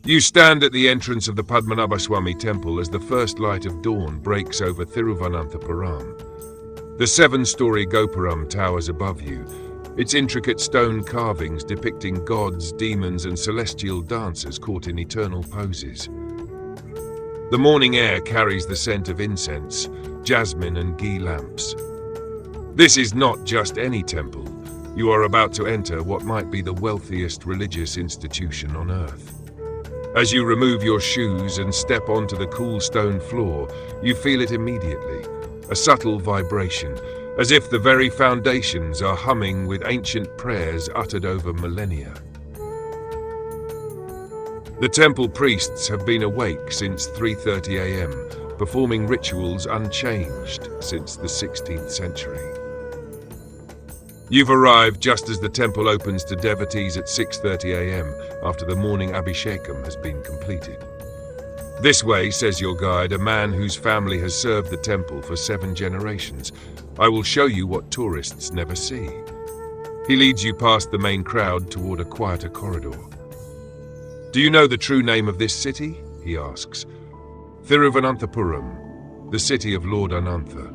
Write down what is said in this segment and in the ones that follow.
You stand at the entrance of the Padmanabhaswamy Temple as the first light of dawn breaks over Thiruvananthapuram. The 7-story Gopuram towers above you, its intricate stone carvings depicting gods, demons, and celestial dancers caught in eternal poses. The morning air carries the scent of incense, jasmine, and ghee lamps. This is not just any temple. You are about to enter what might be the wealthiest religious institution on earth. As you remove your shoes and step onto the cool stone floor, you feel it immediately, a subtle vibration, as if the very foundations are humming with ancient prayers uttered over millennia. The temple priests have been awake since 3:30 a.m., performing rituals unchanged since the 16th century. You've arrived just as the temple opens to devotees at 6:30 a.m. after the morning Abhishekam has been completed. This way, says your guide, a man whose family has served the temple for 7 generations. I will show you what tourists never see. He leads you past the main crowd toward a quieter corridor. Do you know the true name of this city? He asks. Thiruvananthapuram, the city of Lord Anantha.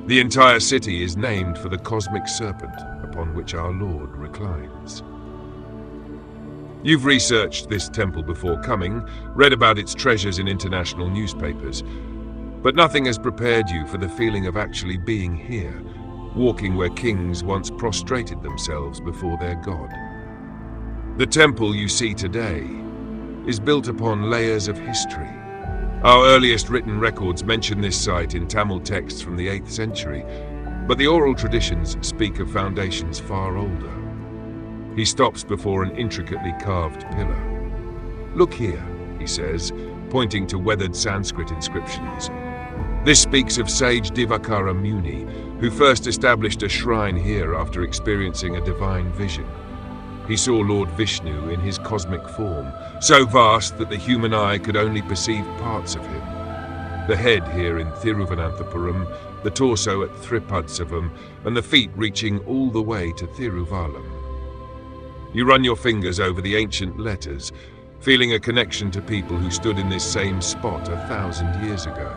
The entire city is named for the cosmic serpent upon which our Lord reclines. You've researched this temple before coming, read about its treasures in international newspapers, but nothing has prepared you for the feeling of actually being here, walking where kings once prostrated themselves before their god. The temple you see today is built upon layers of history. Our earliest written records mention this site in Tamil texts from the 8th century, but the oral traditions speak of foundations far older. He stops before an intricately carved pillar. Look here, he says, pointing to weathered Sanskrit inscriptions. This speaks of sage Divakara Muni, who first established a shrine here after experiencing a divine vision. He saw Lord Vishnu in his cosmic form, so vast that the human eye could only perceive parts of him. The head here in Thiruvananthapuram, the torso at Thripadsavam, and the feet reaching all the way to Thiruvalam. You run your fingers over the ancient letters, feeling a connection to people who stood in this same spot 1,000 years ago.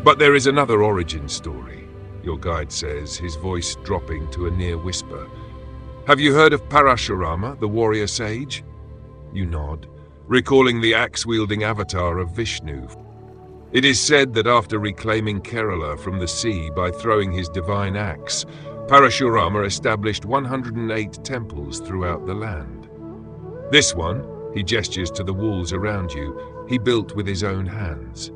But there is another origin story, your guide says, his voice dropping to a near whisper. Have you heard of Parashurama, the warrior sage? You nod, recalling the axe-wielding avatar of Vishnu. It is said that after reclaiming Kerala from the sea by throwing his divine axe, Parashurama established 108 temples throughout the land. This one, he gestures to the walls around you, he built with his own hands.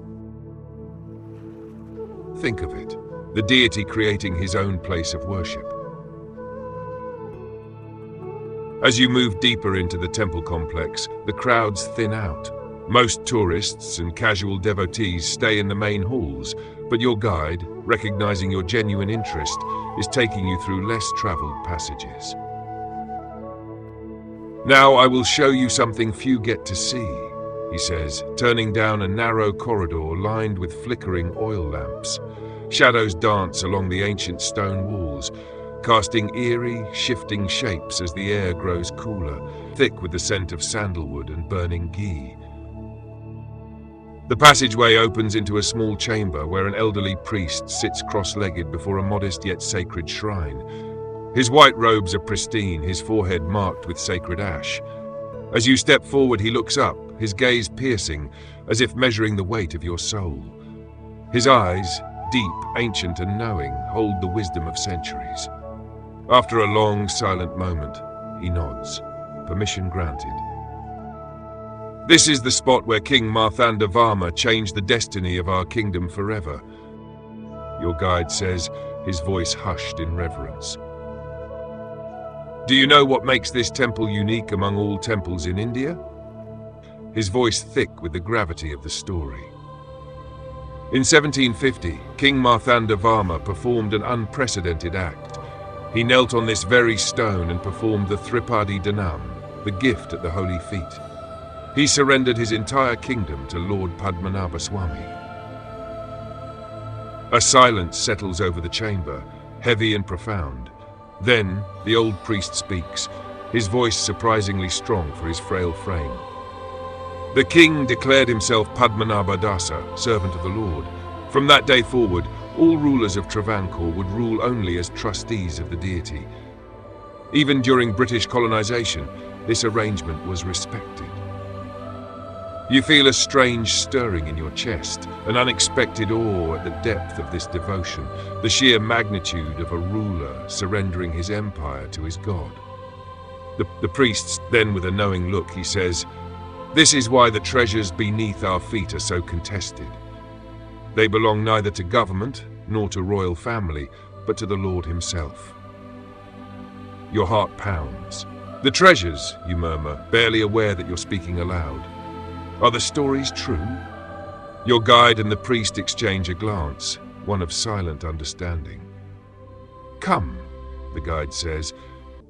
Think of it, the deity creating his own place of worship. As you move deeper into the temple complex, the crowds thin out. Most tourists and casual devotees stay in the main halls, but your guide, recognizing your genuine interest, is taking you through less traveled passages. Now I will show you something few get to see, he says, turning down a narrow corridor lined with flickering oil lamps. Shadows dance along the ancient stone walls, casting eerie, shifting shapes as the air grows cooler, thick with the scent of sandalwood and burning ghee. The passageway opens into a small chamber where an elderly priest sits cross-legged before a modest yet sacred shrine. His white robes are pristine, his forehead marked with sacred ash. As you step forward, he looks up, his gaze piercing, as if measuring the weight of your soul. His eyes, deep, ancient and knowing, hold the wisdom of centuries. After a long, silent moment, he nods. Permission granted. This is the spot where King Marthandavarma changed the destiny of our kingdom forever. Your guide says, his voice hushed in reverence. Do you know what makes this temple unique among all temples in India? His voice thick with the gravity of the story. In 1750, King Marthandavarma performed an unprecedented act. He knelt on this very stone and performed the Tripadi Danam, the gift at the holy feet. He surrendered his entire kingdom to Lord Padmanabhaswamy. A silence settles over the chamber, heavy and profound. Then the old priest speaks, his voice surprisingly strong for his frail frame. The king declared himself Padmanabhaswamy, servant of the Lord. From that day forward, all rulers of Travancore would rule only as trustees of the deity. Even during British colonization, this arrangement was respected. You feel a strange stirring in your chest, an unexpected awe at the depth of this devotion, the sheer magnitude of a ruler surrendering his empire to his god. The priest, then with a knowing look, he says, "This is why the treasures beneath our feet are so contested. They belong neither to government nor to royal family, but to the Lord himself." Your heart pounds. "The treasures," you murmur, barely aware that you're speaking aloud. "Are the stories true?" Your guide and the priest exchange a glance, one of silent understanding. "Come," the guide says,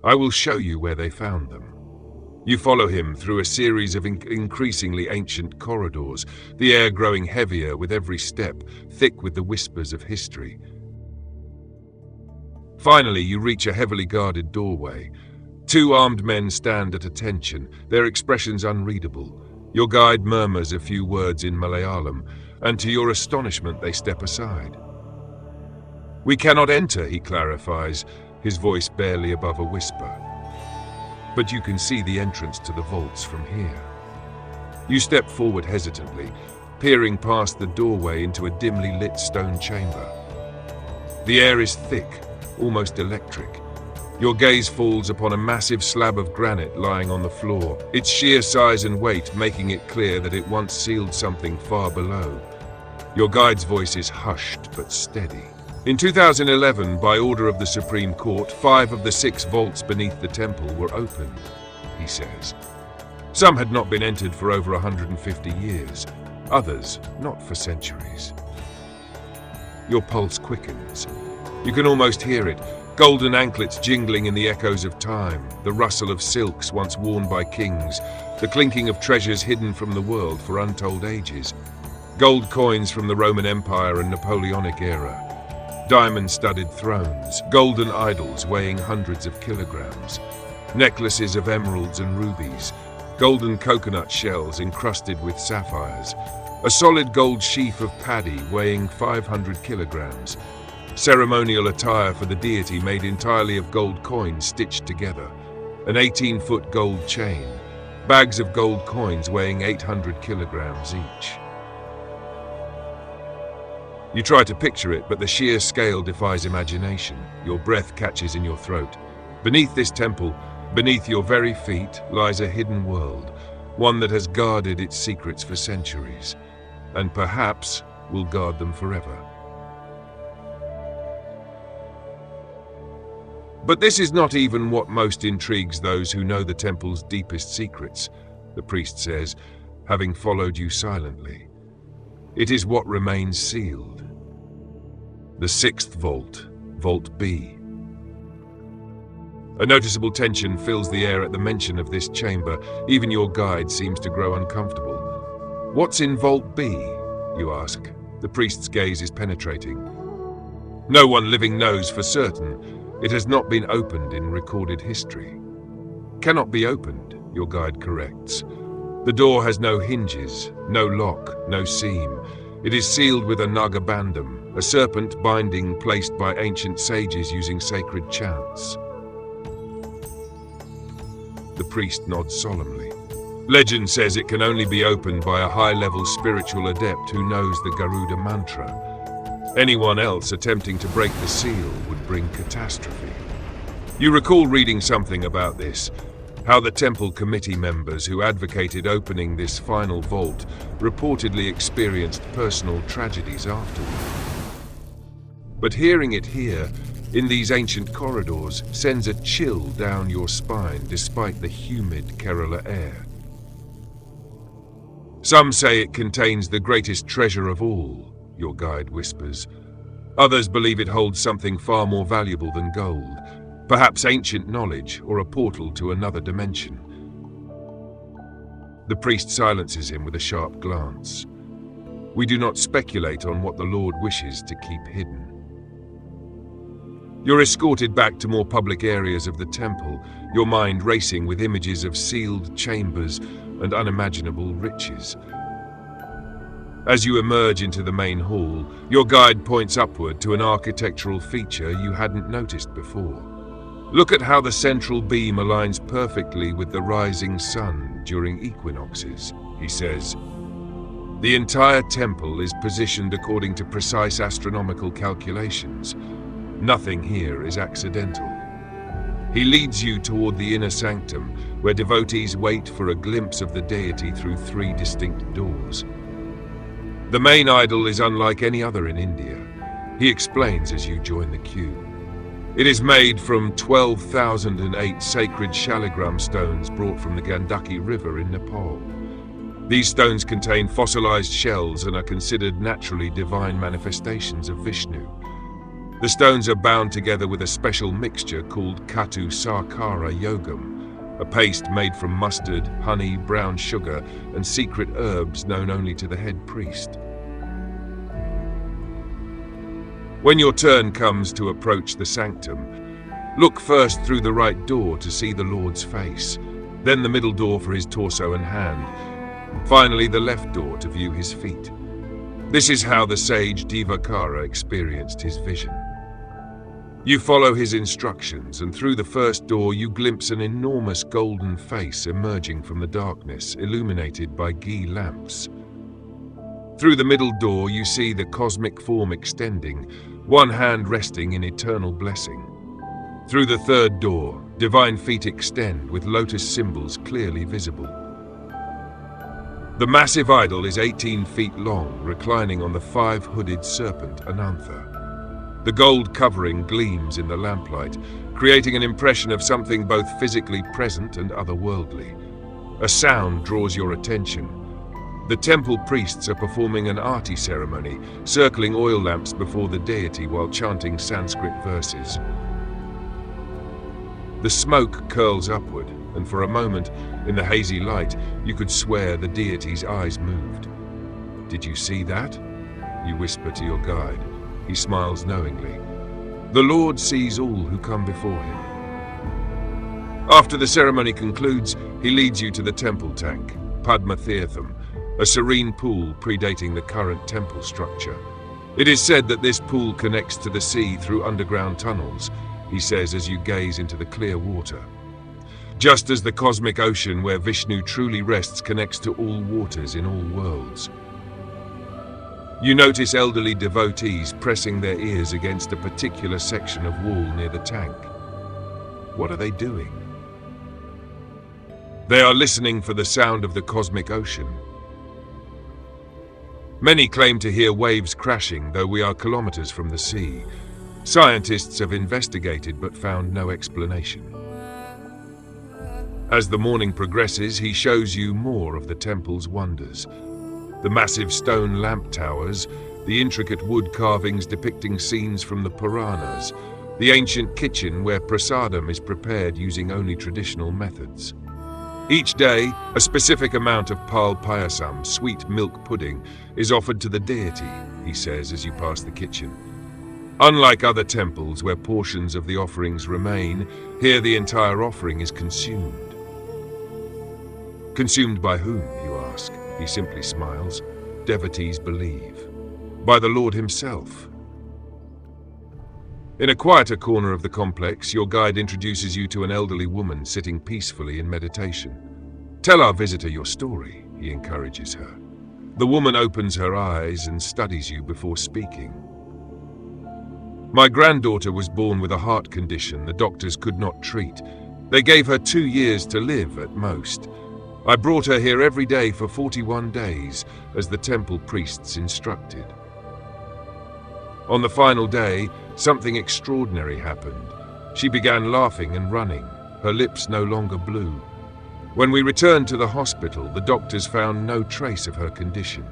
"I will show you where they found them." You follow him through a series of increasingly ancient corridors, the air growing heavier with every step, thick with the whispers of history. Finally, you reach a heavily guarded doorway. Two armed men stand at attention, their expressions unreadable. Your guide murmurs a few words in Malayalam, and to your astonishment they step aside. "We cannot enter," he clarifies, his voice barely above a whisper. "But you can see the entrance to the vaults from here." You step forward hesitantly, peering past the doorway into a dimly lit stone chamber. The air is thick, almost electric. Your gaze falls upon a massive slab of granite lying on the floor, its sheer size and weight making it clear that it once sealed something far below. Your guide's voice is hushed but steady. "In 2011, by order of the Supreme Court, 5 of the 6 vaults beneath the temple were opened," he says. "Some had not been entered for over 150 years, others not for centuries." Your pulse quickens. You can almost hear it, golden anklets jingling in the echoes of time, the rustle of silks once worn by kings, the clinking of treasures hidden from the world for untold ages. Gold coins from the Roman Empire and Napoleonic era. Diamond-studded thrones, golden idols weighing hundreds of kilograms. Necklaces of emeralds and rubies. Golden coconut shells encrusted with sapphires. A solid gold sheaf of paddy weighing 500 kilograms. Ceremonial attire for the deity made entirely of gold coins stitched together. An 18-foot gold chain. Bags of gold coins weighing 800 kilograms each. You try to picture it, but the sheer scale defies imagination. Your breath catches in your throat. Beneath this temple, beneath your very feet, lies a hidden world, one that has guarded its secrets for centuries, and perhaps will guard them forever. But this is not even what most intrigues those who know the temple's deepest secrets, the priest says, having followed you silently. It is what remains sealed. The 6th vault, Vault B. A noticeable tension fills the air at the mention of this chamber. Even your guide seems to grow uncomfortable. "What's in Vault B?" you ask. The priest's gaze is penetrating. "No one living knows for certain. It has not been opened in recorded history." "Cannot be opened," your guide corrects. "The door has no hinges, no lock, no seam. It is sealed with a nagabandham, a serpent binding placed by ancient sages using sacred chants." The priest nods solemnly. "Legend says it can only be opened by a high-level spiritual adept who knows the Garuda mantra. Anyone else attempting to break the seal would bring catastrophe." You recall reading something about this, how the temple committee members who advocated opening this final vault reportedly experienced personal tragedies afterward. But hearing it here, in these ancient corridors, sends a chill down your spine despite the humid Kerala air. "Some say it contains the greatest treasure of all," your guide whispers. "Others believe it holds something far more valuable than gold, perhaps ancient knowledge or a portal to another dimension." The priest silences him with a sharp glance. "We do not speculate on what the Lord wishes to keep hidden." You're escorted back to more public areas of the temple, your mind racing with images of sealed chambers and unimaginable riches. As you emerge into the main hall, your guide points upward to an architectural feature you hadn't noticed before. Look at how the central beam aligns perfectly with the rising sun during equinoxes, he says. The entire temple is positioned according to precise astronomical calculations. Nothing here is accidental. He leads you toward the inner sanctum, where devotees wait for a glimpse of the deity through 3 distinct doors. The main idol is unlike any other in India, he explains as you join the queue. It is made from 12,008 sacred shaligram stones brought from the Gandaki River in Nepal. These stones contain fossilized shells and are considered naturally divine manifestations of Vishnu. The stones are bound together with a special mixture called Katu Sarkara Yogam, a paste made from mustard, honey, brown sugar, and secret herbs known only to the head priest. When your turn comes to approach the sanctum, look first through the right door to see the Lord's face, then the middle door for his torso and hand, finally the left door to view his feet. This is how the sage Divakara experienced his vision. You follow his instructions, and through the first door you glimpse an enormous golden face emerging from the darkness, illuminated by ghee lamps. Through the middle door you see the cosmic form extending, one hand resting in eternal blessing. Through the third door, divine feet extend with lotus symbols clearly visible. The massive idol is 18 feet long, reclining on the 5-hooded serpent Anantha. The gold covering gleams in the lamplight, creating an impression of something both physically present and otherworldly. A sound draws your attention. The temple priests are performing an arti ceremony, circling oil lamps before the deity while chanting Sanskrit verses. The smoke curls upward, and for a moment, in the hazy light, you could swear the deity's eyes moved. "Did you see that?" you whisper to your guide. He smiles knowingly. The Lord sees all who come before him. After the ceremony concludes, he leads you to the temple tank, Padmatirtham, a serene pool predating the current temple structure. It is said that this pool connects to the sea through underground tunnels, he says as you gaze into the clear water. Just as the cosmic ocean where Vishnu truly rests connects to all waters in all worlds. You notice elderly devotees pressing their ears against a particular section of wall near the tank. What are they doing? They are listening for the sound of the cosmic ocean. Many claim to hear waves crashing, though we are kilometers from the sea. Scientists have investigated but found no explanation. As the morning progresses, he shows you more of the temple's wonders. The massive stone lamp towers, the intricate wood carvings depicting scenes from the Puranas, the ancient kitchen where prasadam is prepared using only traditional methods. Each day, a specific amount of pal payasam, sweet milk pudding, is offered to the deity, he says as you pass the kitchen. Unlike other temples where portions of the offerings remain, here the entire offering is consumed. Consumed by whom, you ask? He simply smiles. Devotees believe. By the Lord himself. In a quieter corner of the complex, your guide introduces you to an elderly woman sitting peacefully in meditation. "Tell our visitor your story," he encourages her. The woman opens her eyes and studies you before speaking. "My granddaughter was born with a heart condition the doctors could not treat. They gave her 2 years to live at most. I brought her here every day for 41 days, as the temple priests instructed. On the final day, something extraordinary happened. She began laughing and running, her lips no longer blue. When we returned to the hospital, the doctors found no trace of her condition.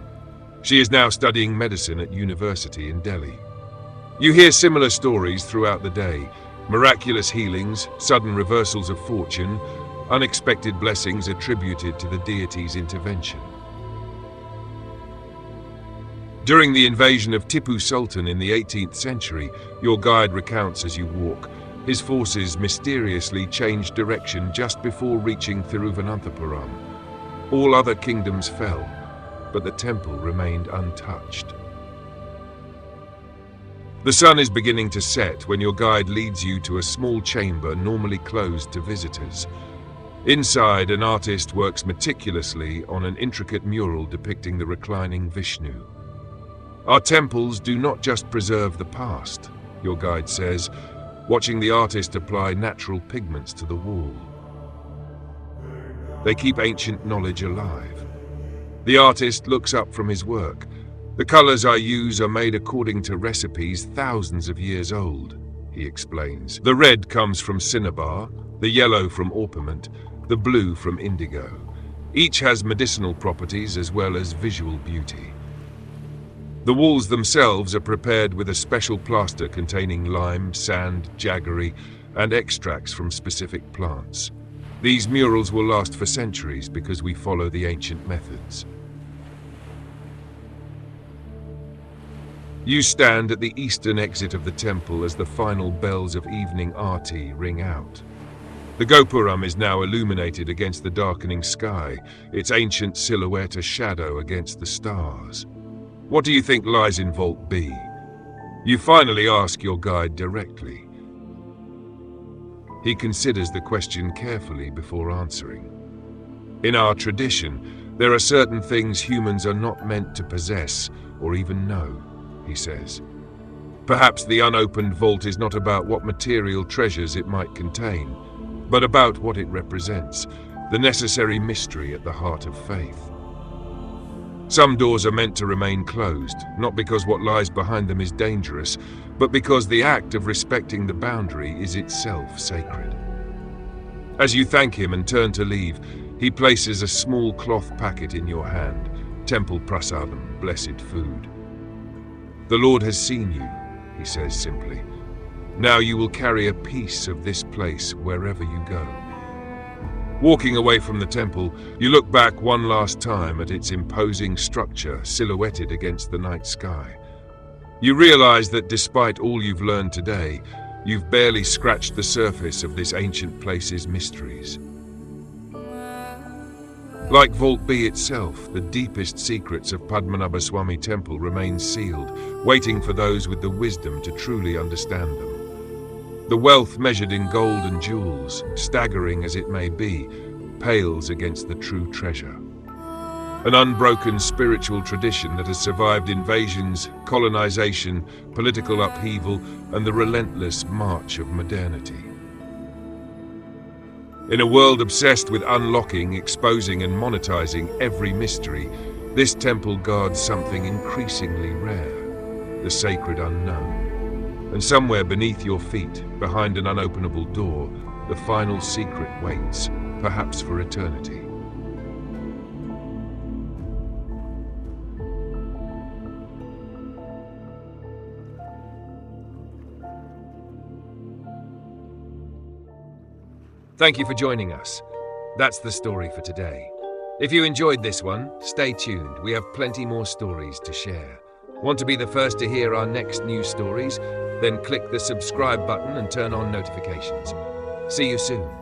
She is now studying medicine at university in Delhi. You hear similar stories throughout the day, miraculous healings, sudden reversals of fortune, unexpected blessings attributed to the deity's intervention. During the invasion of Tipu Sultan in the 18th century, your guide recounts as you walk, his forces mysteriously changed direction just before reaching Thiruvananthapuram. All other kingdoms fell, but the temple remained untouched. The sun is beginning to set when your guide leads you to a small chamber normally closed to visitors. Inside, an artist works meticulously on an intricate mural depicting the reclining Vishnu. Our temples do not just preserve the past, your guide says, watching the artist apply natural pigments to the wall. They keep ancient knowledge alive. The artist looks up from his work. The colors I use are made according to recipes thousands of years old, he explains. The red comes from cinnabar, the yellow from orpiment, the blue from indigo. Each has medicinal properties as well as visual beauty. The walls themselves are prepared with a special plaster containing lime, sand, jaggery, and extracts from specific plants. These murals will last for centuries because we follow the ancient methods. You stand at the eastern exit of the temple as the final bells of evening arti ring out. The Gopuram is now illuminated against the darkening sky, its ancient silhouette a shadow against the stars. What do you think lies in Vault B? You finally ask your guide directly. He considers the question carefully before answering. In our tradition, there are certain things humans are not meant to possess or even know, he says. Perhaps the unopened vault is not about what material treasures it might contain, but about what it represents, the necessary mystery at the heart of faith. Some doors are meant to remain closed, not because what lies behind them is dangerous, but because the act of respecting the boundary is itself sacred. As you thank him and turn to leave, he places a small cloth packet in your hand, temple prasadam, blessed food. The Lord has seen you, he says simply. Now you will carry a piece of this place wherever you go. Walking away from the temple, you look back one last time at its imposing structure silhouetted against the night sky. You realize that despite all you've learned today, you've barely scratched the surface of this ancient place's mysteries. Like Vault B itself, the deepest secrets of Padmanabhaswamy Temple remain sealed, waiting for those with the wisdom to truly understand them. The wealth measured in gold and jewels, staggering as it may be, pales against the true treasure. An unbroken spiritual tradition that has survived invasions, colonization, political upheaval, and the relentless march of modernity. In a world obsessed with unlocking, exposing, and monetizing every mystery, this temple guards something increasingly rare, the sacred unknown. And somewhere beneath your feet, behind an unopenable door, the final secret waits, perhaps for eternity. Thank you for joining us. That's the story for today. If you enjoyed this one, stay tuned. We have plenty more stories to share. Want to be the first to hear our next news stories? Then click the subscribe button and turn on notifications. See you soon.